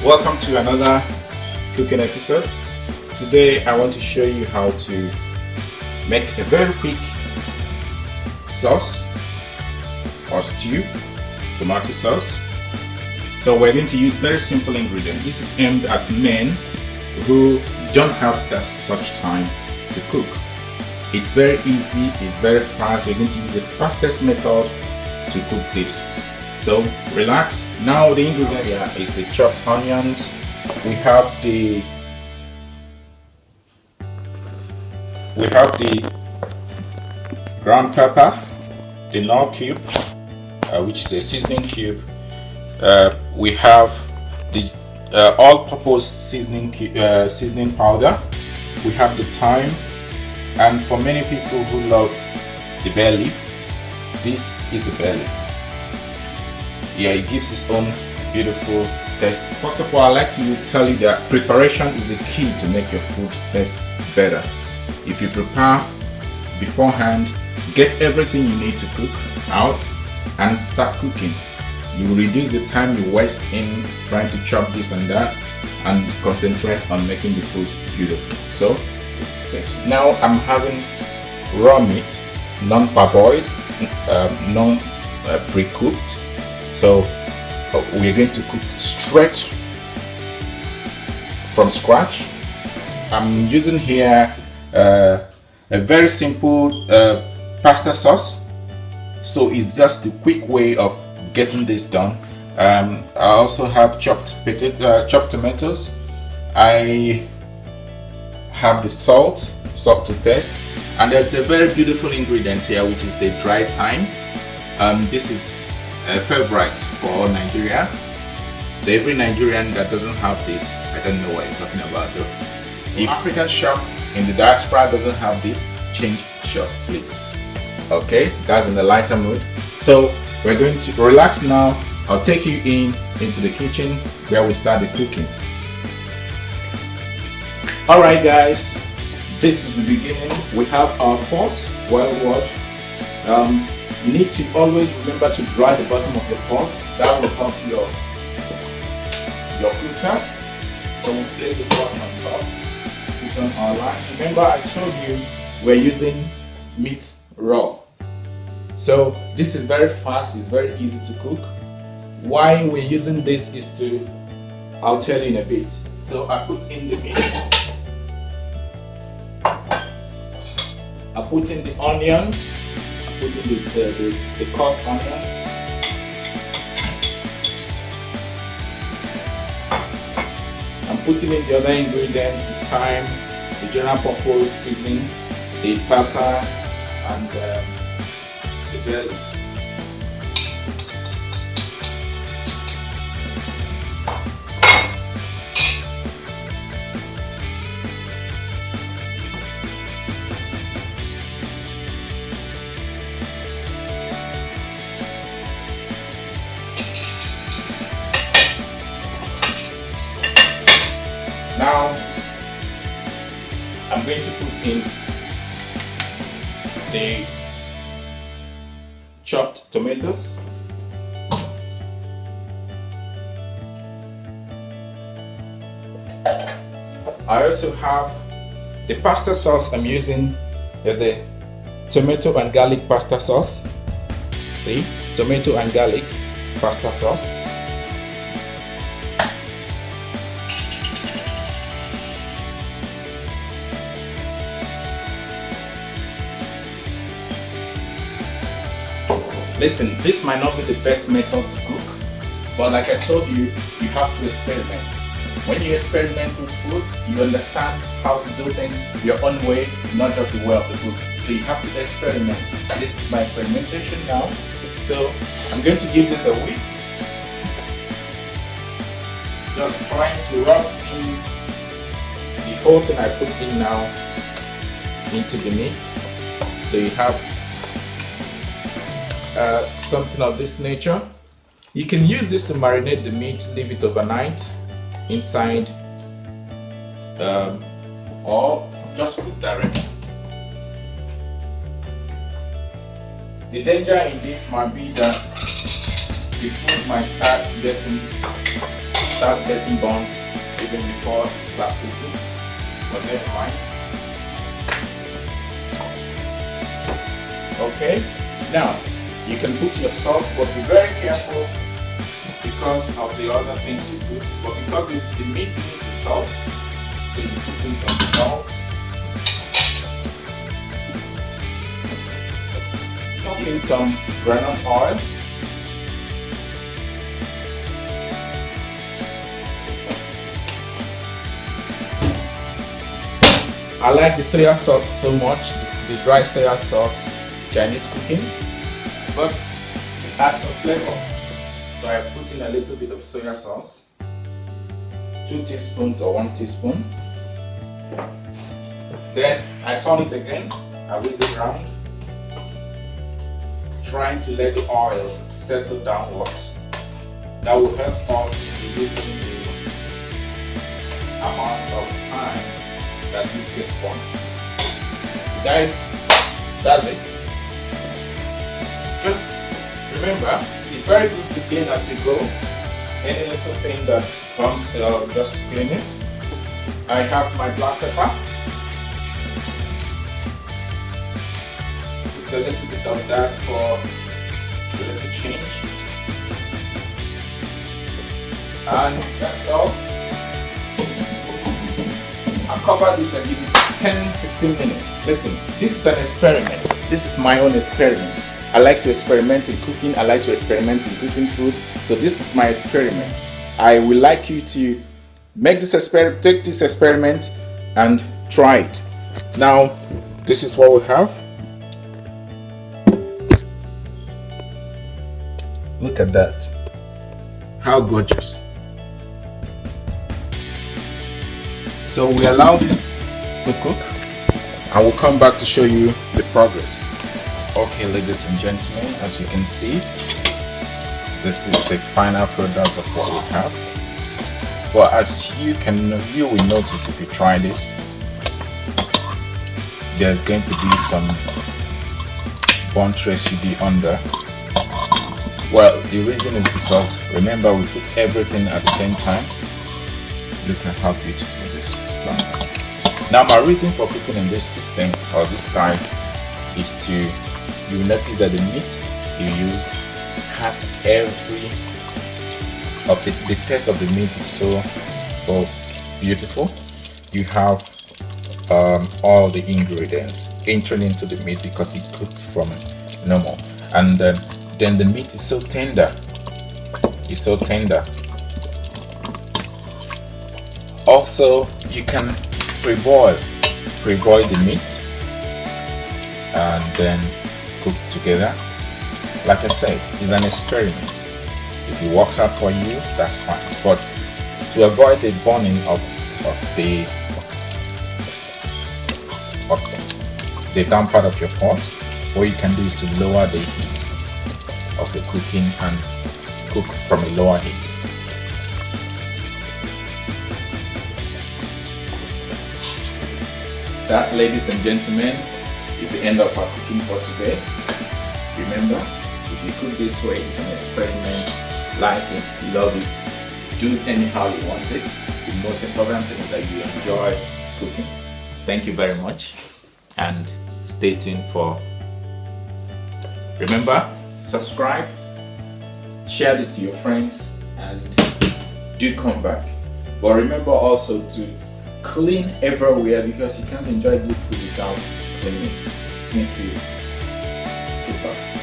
Welcome to another cooking episode. Today I want to show you how to make a very quick sauce or stew, tomato sauce. So we're going to use very simple ingredients. This is aimed at men who don't have that such time to cook. It's very easy, it's very fast. We're going to use the fastest method to cook this. So relax. Now the ingredients here is the chopped onions. We have the ground pepper, the Knorr cube, which is a seasoning cube. We have the all-purpose seasoning powder. We have the thyme, and for many people who love the bay leaf, this is the bay leaf. Yeah, it gives its own beautiful taste. First of all, I like to tell you that preparation is the key to make your food taste better. If you prepare beforehand, get everything you need to cook out and start cooking. You will reduce the time you waste in trying to chop this and that and concentrate on making the food beautiful. So, stay tuned. Now I'm having raw meat, non-parboiled, pre-cooked. So we're going to cook straight from scratch. I'm using here a very simple pasta sauce. So it's just a quick way of getting this done. I also have chopped tomatoes. I have the salt to taste, and there's a very beautiful ingredient here, which is the dry thyme. This is a favorite for Nigeria. So every Nigerian that doesn't have this, I don't know what you're talking about though. If African shop in the diaspora doesn't have this, change shop please. Okay, that's in the lighter mood. So we're going to relax now. I'll take you into the kitchen where we start the cooking. Alright guys, this is the beginning. We have our pot well washed. You need to always remember to dry the bottom of the pot. That will help your cooker. So we'll place the pot on top. Put on our lunch. Remember I told you we're using meat raw. So this is very fast, it's very easy to cook. Why we're using this is I'll tell you in a bit. So I put in the meat. I put in the onions. Put in the cut onions. I'm putting in the other ingredients, the thyme, the general purpose seasoning, the pepper, and the bay leaf. Now I'm going to put in the chopped tomatoes. I also have the pasta sauce I'm using is the tomato and garlic pasta sauce. See, tomato and garlic pasta sauce. Listen, this might not be the best method to cook, but like I told you, you have to experiment. When you experiment with food, you understand how to do things your own way, not just the way of the book. So you have to experiment. This is my experimentation now. So I'm going to give this a whiff. Just trying to rub in the whole thing I put in now into the meat. So you have something of this nature. You can use this to marinate the meat, leave it overnight inside, or just cook directly. The danger in this might be that the food might start getting start getting burnt even before it start cooking, but never mind. Okay, now you can put your salt, but be very careful because of the other things you put. But because the meat needs the salt, so you put in some salt. Put in some granite oil. I like the soya sauce so much, the dry soya sauce Chinese cooking, but it adds some flavor. So I put in a little bit of soya sauce, 2 teaspoons or 1 teaspoon. Then I turn it again, I whisk it around, trying to let the oil settle downwards. That will help us in reducing the amount of time that this gets burnt. Guys, that's it. Just remember, it's very good to clean as you go. Any little thing that comes, just clean it. I have my black pepper. Put a little bit of that for a little change. And that's all. I'll cover this and give it 10-15 minutes. Listen, this is an experiment. This is my own experiment. I like to experiment in cooking. I like to experiment in cooking food. So this is my experiment. I would like you to make this experiment, take this experiment and try it. Now, this is what we have. Look at that. How gorgeous. So we allow this to cook. I will come back to show you the progress. Okay, ladies and gentlemen, as you can see, this is the final product of what we have. But as you will notice if you try this, there's going to be some burnt residue under. Well, the reason is because remember we put everything at the same time. Look at how beautiful this is done. Now my reason for cooking in this system or this style is to, you will notice that the meat you used has every of the taste of the meat is so beautiful. You have all the ingredients entering into the meat because it cooked from normal, and then the meat is so tender. It's so tender. Also, you can pre-boil the meat and then cook together. Like I said, it's an experiment. If it works out for you, that's fine. But to avoid the burning of the down part of your pot, what you can do is to lower the heat of the cooking and cook from a lower heat. That, ladies and gentlemen, is the end of our cooking for today. Remember, if you cook this way, it's an experiment. Like it, love it, do it anyhow you want it. The most important thing is that you enjoy cooking. Thank you very much, and stay tuned for. Remember, subscribe, share this to your friends, and do come back. But remember also to clean everywhere, because you can't enjoy good food without cleaning. Thank you. Goodbye.